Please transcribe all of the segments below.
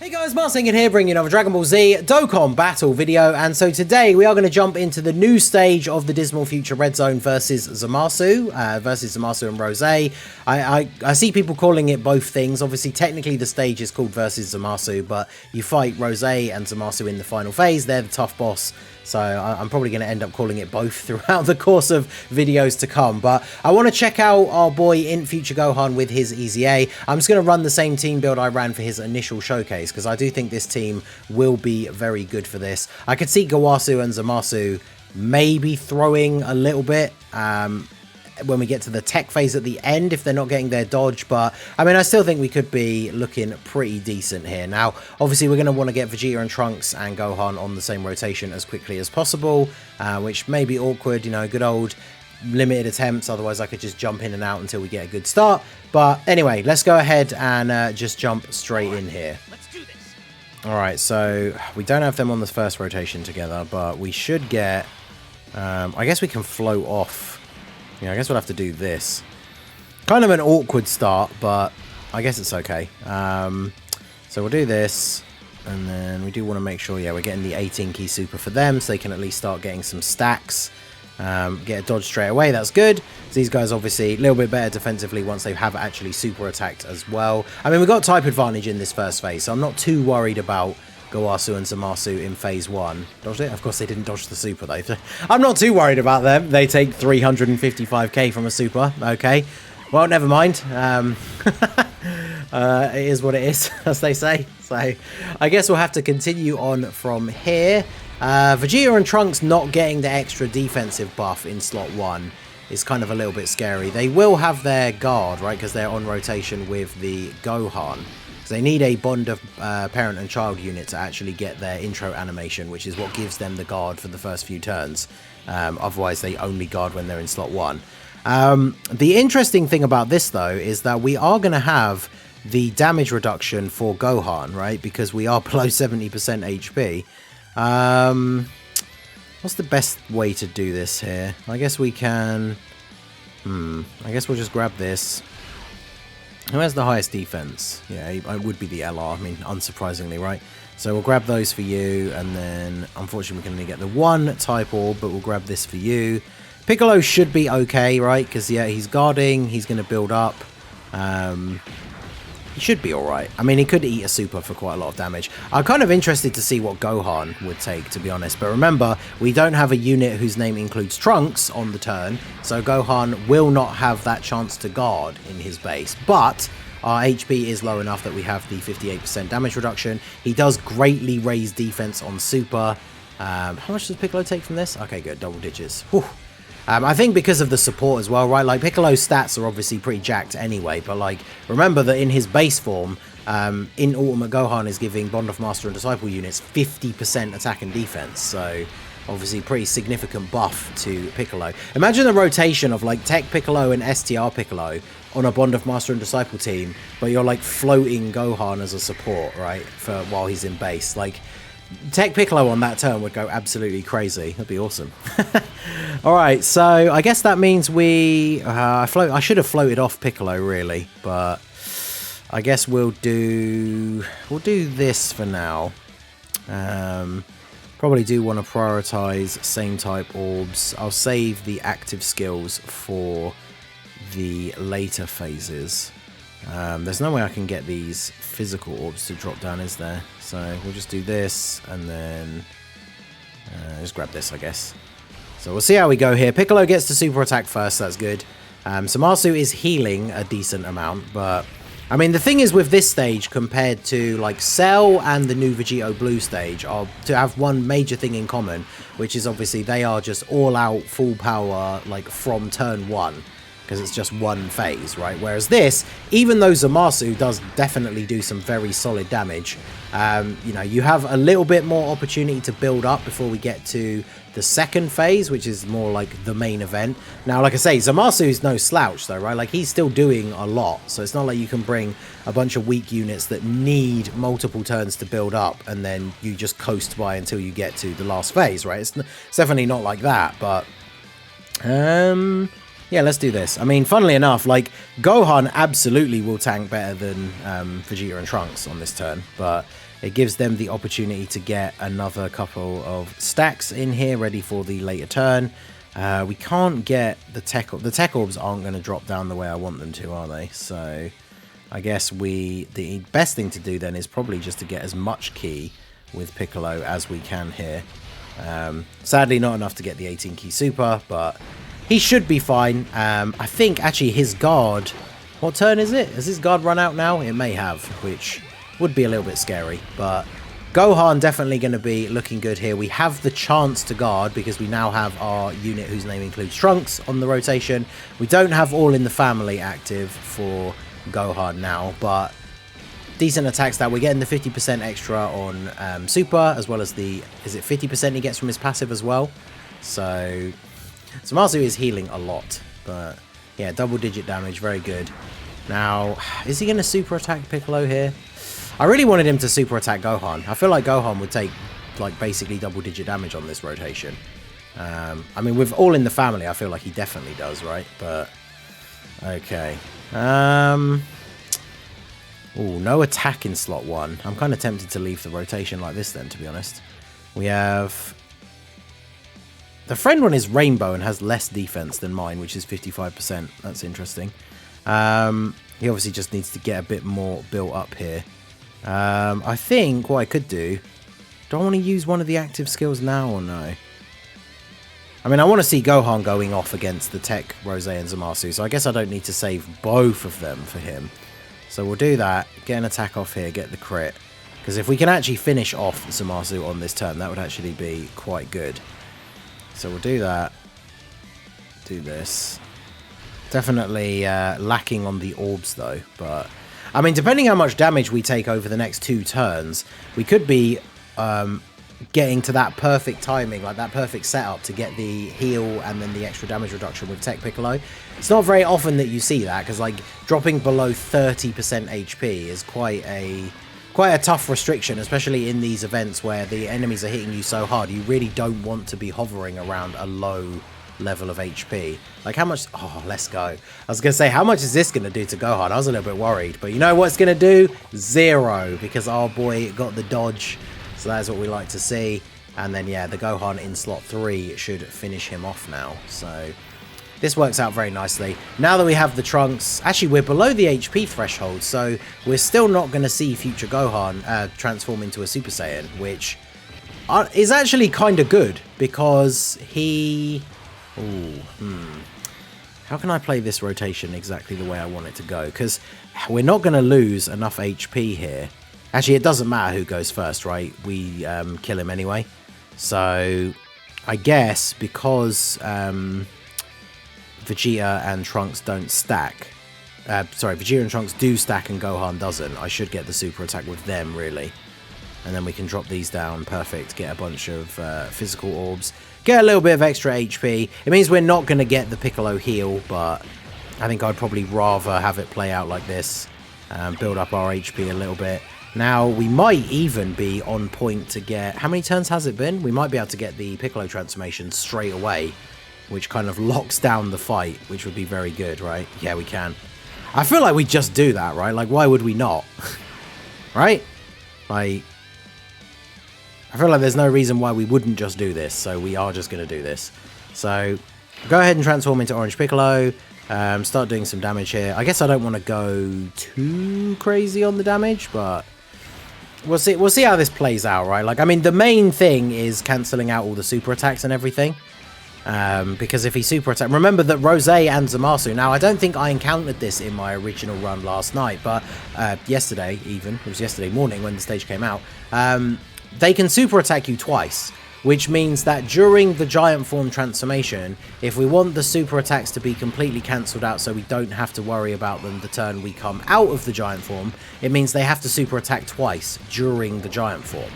Hey guys, Marsingan here, bringing you another Dragon Ball Z Dokkan Battle video, and so today we are going to jump into the new stage of the Dismal Future Red Zone versus Zamasu and Rose. I see people calling it both things. Obviously, technically the stage is called versus Zamasu, but you fight Rose and Zamasu in the final phase. They're the tough boss. So I'm probably going to end up calling it both throughout the course of videos to come. But I want to check out our boy in Future Gohan with his EZA. I'm just going to run the same team build I ran for his initial showcase, because I do think this team will be very good for this. I could see Gowasu and Zamasu maybe throwing a little bit when we get to the tech phase at the end, if they're not getting their dodge. But I mean, I still think we could be looking pretty decent here. Now obviously we're going to want to get Vegeta and Trunks and Gohan on the same rotation as quickly as possible, which may be awkward, you know, good old limited attempts. Otherwise I could just jump in and out until we get a good start. But anyway, let's go ahead and just jump straight in here. All right, so we don't have them on the first rotation together, but we should get I guess we can float off. Yeah, I guess we'll have to do this. Kind of an awkward start, but I guess it's okay. So we'll do this, and then we do want to make sure, yeah, we're getting the 18 key super for them, so they can at least start getting some stacks. Get a dodge straight away, that's good. So these guys obviously a little bit better defensively once they have actually super attacked as well. I mean, we've got type advantage in this first phase, so I'm not too worried about Gowasu and Zamasu in phase 1. Dodged it? Of course they didn't dodge the super though. I'm not too worried about them. They take 355k from a super. Okay. Well, never mind. It is what it is, as they say. So I guess we'll have to continue on from here. Vegeta and Trunks not getting the extra defensive buff in slot 1 is kind of a little bit scary. They will have their guard, right, because they're on rotation with the Gohan. So they need a bond of parent and child unit to actually get their intro animation, which is what gives them the guard for the first few turns. Otherwise, they only guard when they're in slot 1. The interesting thing about this, though, is that we are going to have the damage reduction for Gohan, right? Because we are below 70% HP. What's the best way to do this here? I guess we can... I guess we'll just grab this. Who has the highest defense? Yeah, it would be the LR, I mean, unsurprisingly, right? So we'll grab those for you, and then, unfortunately, we can only get the one type orb, but we'll grab this for you. Piccolo should be okay, right? Because, yeah, he's guarding, he's going to build up. He should be alright. I mean, he could eat a super for quite a lot of damage. I'm kind of interested to see what Gohan would take, to be honest. But remember, we don't have a unit whose name includes Trunks on the turn, so Gohan will not have that chance to guard in his base. But our HP is low enough that we have the 58% damage reduction. He does greatly raise defense on super. How much does Piccolo take from this? Okay, good. Double digits. Whew. I think because of the support as well, right? Like, Piccolo's stats are obviously pretty jacked anyway, but, like, remember that in his base form, in Ultimate Gohan is giving Bond of Master and Disciple units 50% attack and defense, so obviously pretty significant buff to Piccolo. Imagine the rotation of, like, Tech Piccolo and STR Piccolo on a Bond of Master and Disciple team, but you're, like, floating Gohan as a support, right, for while he's in base. Like, Tech Piccolo on that turn would go absolutely crazy. That'd be awesome. Alright, so I guess that means we... I should have floated off Piccolo, really, but I guess we'll do this for now. Probably do want to prioritize same type orbs. I'll save the active skills for the later phases. There's no way I can get these physical orbs to drop down, is there? So we'll just do this, and then just grab this, I guess. So we'll see how we go here. Piccolo gets to super attack first, that's good. Zamasu is healing a decent amount, but... I mean, the thing is with this stage compared to, like, Cell and the new Vegito Blue stage are to have one major thing in common, which is obviously they are just all-out, full power, like, from turn 1. Because it's just one phase, right? Whereas this, even though Zamasu does definitely do some very solid damage, you know, you have a little bit more opportunity to build up before we get to the second phase, which is more like the main event. Now, like I say, Zamasu is no slouch though, right? Like, he's still doing a lot, so it's not like you can bring a bunch of weak units that need multiple turns to build up and then you just coast by until you get to the last phase, right? It's definitely not like that, but... yeah, let's do this. I mean, funnily enough, like, Gohan absolutely will tank better than Vegeta and Trunks on this turn, but It gives them the opportunity to get another couple of stacks in here ready for the later turn. We can't get the tech orbs aren't going to drop down the way I want them to, are they? So I guess the best thing to do then is probably just to get as much key with Piccolo as we can here. Sadly not enough to get the 18 key super, but he should be fine. I think actually his guard, what turn is it? Has his guard run out now? It may have, which would be a little bit scary, but Gohan definitely going to be looking good here. We have the chance to guard because we now have our unit whose name includes Trunks on the rotation. We don't have All in the Family active for Gohan now, but decent attacks that we're getting the 50% extra on Super, as well as the, is it 50% he gets from his passive as well? So Zamasu is healing a lot, but yeah, double digit damage, very good. Now, is he going to super attack Piccolo here? I really wanted him to super attack Gohan. I feel like Gohan would take like basically double digit damage on this rotation. I mean, with All in the Family, I feel like he definitely does, right? But okay. Oh, no attack in slot 1. I'm kind of tempted to leave the rotation like this then, to be honest. We have the friend one is Rainbow and has less defense than mine, which is 55%. That's interesting. He obviously just needs to get a bit more built up here. I think what I could do, do I want to use one of the active skills now or no? I mean, I want to see Gohan going off against the Tech, Rose and Zamasu, so I guess I don't need to save both of them for him. So we'll do that, get an attack off here, get the crit. Because if we can actually finish off Zamasu on this turn, that would actually be quite good. So we'll do that. Do this. Definitely lacking on the orbs though, but I mean, depending how much damage we take over the next 2 turns, we could be getting to that perfect timing, like that perfect setup to get the heal and then the extra damage reduction with Tech Piccolo. It's not very often that you see that, because like dropping below 30% HP is quite a tough restriction, especially in these events where the enemies are hitting you so hard. You really don't want to be hovering around a low level of HP. Like how much, oh, let's go. I was gonna say, how much is this gonna do to Gohan? I was a little bit worried, but you know what it's gonna do? 0, because our boy got the dodge, so that's what we like to see. And then yeah, the Gohan in slot 3 should finish him off now, so this works out very nicely. Now that we have the Trunks, actually we're below the HP threshold, so we're still not going to see future Gohan transform into a Super Saiyan, which is actually kind of good, because he... How can I play this rotation exactly the way I want it to go? Because we're not going to lose enough HP here. Actually, it doesn't matter who goes first, right? We kill him anyway. So I guess because Vegeta and Trunks don't stack... sorry, Vegeta and Trunks do stack and Gohan doesn't. I should get the super attack with them, really. And then we can drop these down. Perfect. Get a bunch of physical orbs. Get a little bit of extra HP. It means we're not going to get the Piccolo heal, but I think I'd probably rather have it play out like this. Build up our HP a little bit. Now, we might even be on point to get... How many turns has it been? We might be able to get the Piccolo transformation straight away, which kind of locks down the fight, which would be very good, right? Yeah, we can. I feel like we just do that, right? Like, why would we not? Right? Like... I feel like there's no reason why we wouldn't just do this, so we are just going to do this. So, go ahead and transform into Orange Piccolo, start doing some damage here. I guess I don't want to go too crazy on the damage, but we'll see how this plays out, right? Like, I mean, the main thing is cancelling out all the super attacks and everything, because if he super attack... Remember that Rose and Zamasu, now I don't think I encountered this in my original run last night, but yesterday even, it was yesterday morning when the stage came out, they can super attack you twice, which means that during the giant form transformation, if we want the super attacks to be completely cancelled out so we don't have to worry about them the turn we come out of the giant form, it means they have to super attack twice during the giant form.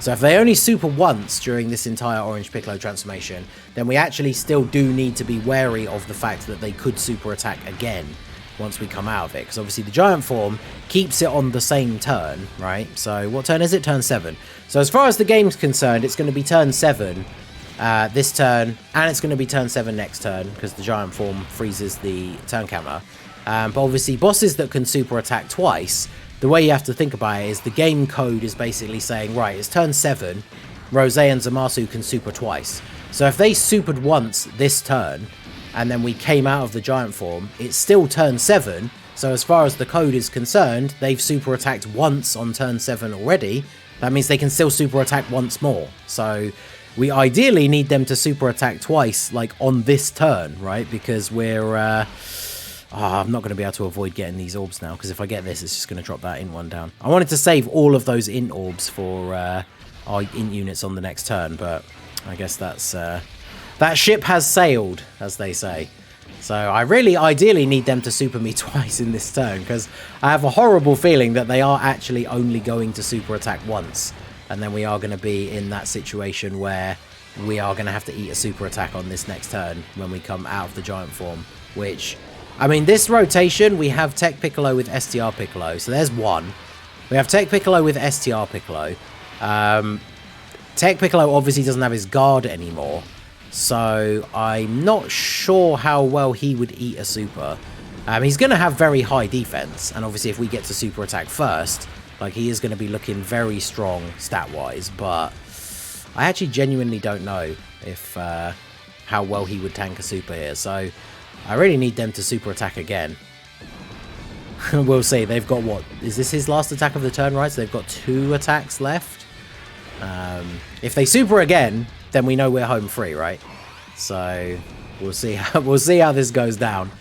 So if they only super once during this entire Orange Piccolo transformation, then we actually still do need to be wary of the fact that they could super attack again once we come out of it, because obviously the giant form keeps it on the same turn, right? So what turn is it? Turn 7. So as far as the game's concerned, it's going to be turn 7 this turn, and it's going to be turn 7 next turn, because the giant form freezes the turn counter. But obviously bosses that can super attack twice the way you have to think about it is the game code is basically saying, right, it's turn 7, Rose and Zamasu can super twice. So if they supered once this turn, and then we came out of the giant form, it's still turn 7. So as far as the code is concerned, they've super attacked once on turn 7 already. That means they can still super attack once more. So we ideally need them to super attack twice, like on this turn, right? Because we're... I'm not going to be able to avoid getting these orbs now, because if I get this, it's just going to drop that int one down. I wanted to save all of those int orbs for our int units on the next turn, but I guess that's... that ship has sailed, as they say. So I really ideally need them to super me twice in this turn, because I have a horrible feeling that they are actually only going to super attack once. And then we are going to be in that situation where we are going to have to eat a super attack on this next turn when we come out of the giant form. Which, I mean, this rotation, we have Tech Piccolo with STR Piccolo. So there's one. We have Tech Piccolo with STR Piccolo. Tech Piccolo obviously doesn't have his guard anymore. So I'm not sure how well he would eat a super. He's going to have very high defense. And obviously if we get to super attack first, like, he is going to be looking very strong stat-wise. But I actually genuinely don't know if how well he would tank a super here. So I really need them to super attack again. We'll see. They've got what? Is this his last attack of the turn, right? So they've got 2 attacks left. If they super again, then we know we're home free, right? So we'll see how this goes down.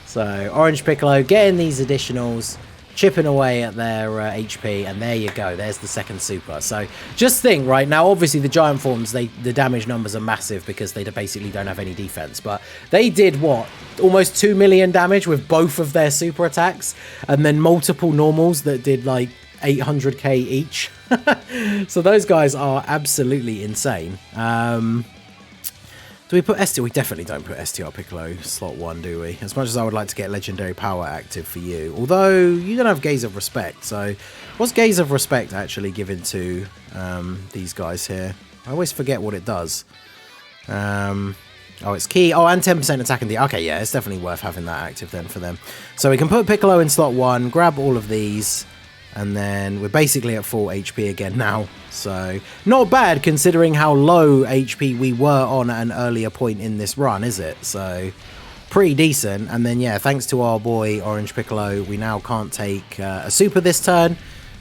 So Orange Piccolo getting these additionals, chipping away at their HP, and there you go. There's the second super. So just think, right now, obviously the giant forms, the damage numbers are massive because they basically don't have any defense. But they did what? Almost 2 million damage with both of their super attacks, and then multiple normals that did like 800k each. So those guys are absolutely insane. Do we put STR? We definitely don't put STR Piccolo slot 1, do we? As much as I would like to get Legendary Power active for you. Although, you don't have Gaze of Respect. So, what's Gaze of Respect actually given to these guys here? I always forget what it does. Oh, it's key. Oh, and 10% attack in the... Okay, yeah, it's definitely worth having that active then for them. So, we can put Piccolo in slot 1, grab all of these... And then we're basically at full HP again now. So, not bad considering how low HP we were on at an earlier point in this run, is it? So, pretty decent. And then, yeah, thanks to our boy Orange Piccolo, we now can't take a super this turn.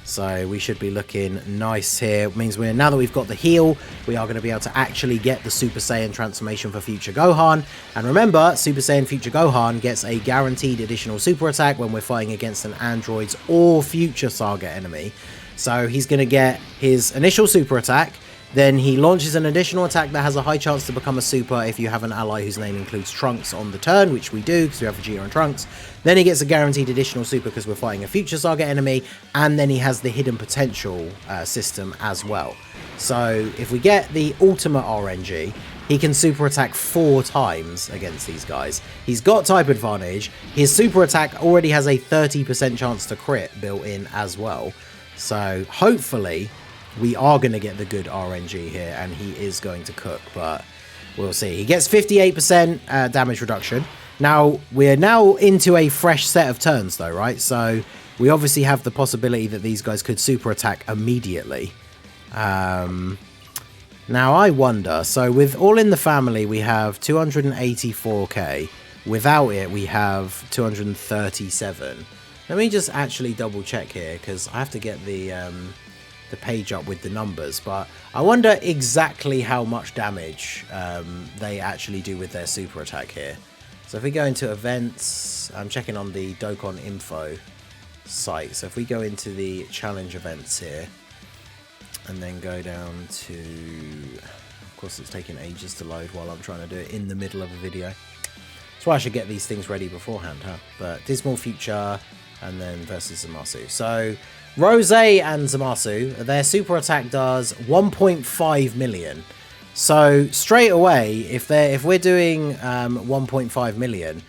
So, we should be looking nice here. It means now that we've got the heal, we are going to be able to actually get the Super Saiyan transformation for Future Gohan. And remember, Super Saiyan Future Gohan gets a guaranteed additional super attack when we're fighting against an Android's or Future Saga enemy. So he's going to get his initial super attack, then he launches an additional attack that has a high chance to become a super if you have an ally whose name includes Trunks on the turn, which we do because we have Vegeta and Trunks. Then he gets a guaranteed additional super because we're fighting a Future Saga enemy, and then he has the hidden potential system as well. So if we get the ultimate RNG, he can super attack 4 times against these guys. He's got type advantage. His super attack already has a 30% chance to crit built in as well. So hopefully we are going to get the good RNG here, and he is going to cook, but we'll see. He gets 58% damage reduction. Now, we're now into a fresh set of turns, though, right? So, we obviously have the possibility that these guys could super attack immediately. Now, I wonder, so with All in the Family, we have 284k. Without it, we have 237. Let me just actually double check here, because I have to get the page up with the numbers, but I wonder exactly how much damage they actually do with their super attack here. So if we go into events, I'm checking on the Dokkan info site. So if we go into the challenge events here, and then go down to, of course it's taking ages to load while I'm trying to do it in the middle of a video. That's why I should get these things ready beforehand, huh? But Dismal Future, and then versus Zamasu. So Rose and Zamasu, their super attack does 1.5 million. So straight away, if we're doing 1.5 million,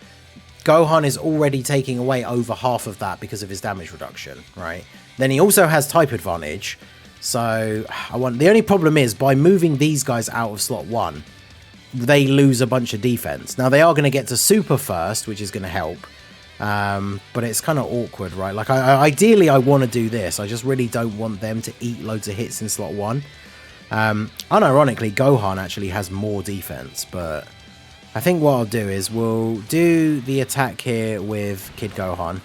Gohan is already taking away over half of that because of his damage reduction, right? Then he also has type advantage. So the only problem is by moving these guys out of slot 1, they lose a bunch of defense. Now they are going to get to super first, which is going to help. But it's kind of awkward, right? Like, ideally, I want to do this. I just really don't want them to eat loads of hits in slot 1. Unironically, Gohan actually has more defense, but I think what I'll do is we'll do the attack here with Kid Gohan.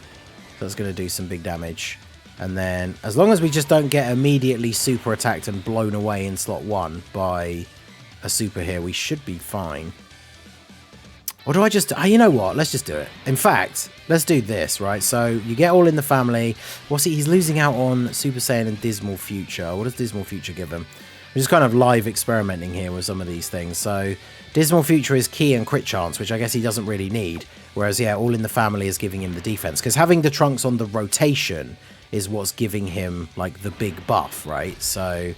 That's going to do some big damage. And then, as long as we just don't get immediately super attacked and blown away in slot 1 by a super here, we should be fine. Or do I just... you know what? Let's just do it. In fact, let's do this, right? So, you get All in the Family. What's he? He's losing out on Super Saiyan and Dismal Future. What does Dismal Future give him? We're just kind of live experimenting here with some of these things. So, Dismal Future is Ki and Crit Chance, which I guess he doesn't really need. Whereas, yeah, All in the Family is giving him the defense. Because having the Trunks on the rotation is what's giving him, like, the big buff, right? So,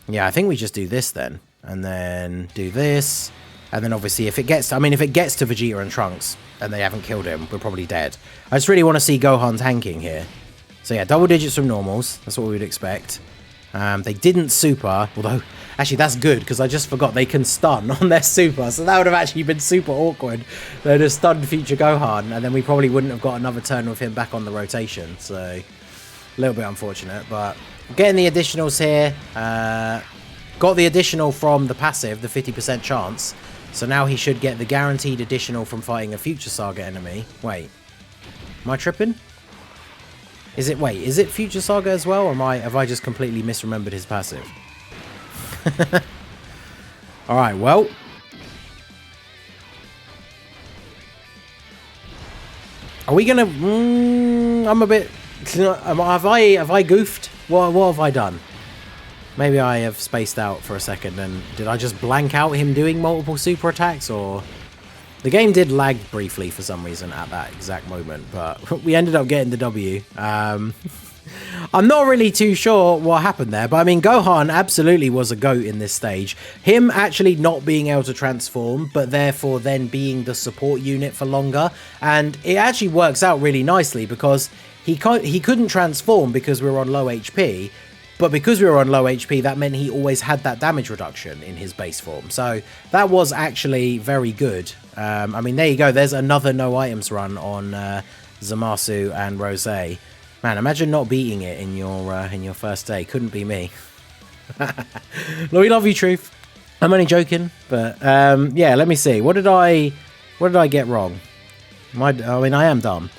yeah, I think we just do this then. And then do this. And then, obviously, if it gets... I mean, if it gets to Vegeta and Trunks and they haven't killed him, we're probably dead. I just really want to see Gohan tanking here. So, yeah, double digits from normals. That's what we would expect. They didn't super, although... Actually, that's good, because I just forgot they can stun on their super. So that would have actually been super awkward. They'd have stunned future Gohan, and then we probably wouldn't have got another turn with him back on the rotation. So, a little bit unfortunate, but getting the additionals here. Got the additional from the passive, the 50% chance. So now he should get the guaranteed additional from fighting a Future Saga enemy. Wait. Am I tripping? Is it Future Saga as well, or have I just completely misremembered his passive? Alright, well. Are we gonna... I'm a bit... Have I goofed? What have I done? Maybe I have spaced out for a second, and did I just blank out him doing multiple super attacks, or... The game did lag briefly for some reason at that exact moment, but we ended up getting the W. I'm not really too sure what happened there, but I mean, Gohan absolutely was a GOAT in this stage. Him actually not being able to transform, but therefore then being the support unit for longer. And it actually works out really nicely because he couldn't transform because we were on low HP, but because we were on low HP, that meant he always had that damage reduction in his base form. So that was actually very good. I mean, there you go. There's another no items run on Zamasu and Rose. Man, imagine not beating it in your first day. Couldn't be me. We love you, Truth. I'm only joking, but yeah. Let me see. What did I get wrong? I mean, I am dumb.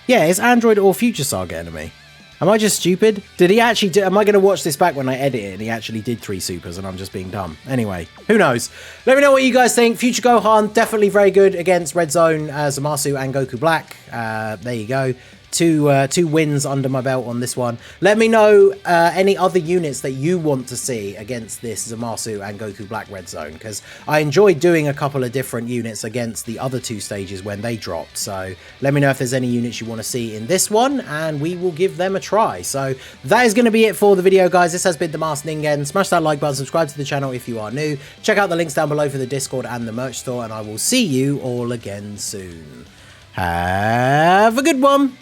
Yeah, it's Android or Future Saga enemy. Am I just stupid? Did he actually do... Am I going to watch this back when I edit it and he actually did 3 supers and I'm just being dumb? Anyway, who knows? Let me know what you guys think. Future Gohan, definitely very good against Red Zone, Zamasu and Goku Black. There you go. Two wins under my belt on this one. Let me know any other units that you want to see against this Zamasu and Goku Black Red Zone, because I enjoyed doing a couple of different units against the other 2 stages when they dropped. So let me know if there's any units you want to see in this one, and we will give them a try. So that is going to be it for the video, guys. This has been The Masked Ningen. Smash that like button, subscribe to the channel if you are new. Check out the links down below for the Discord and the merch store, and I will see you all again soon. Have a good one.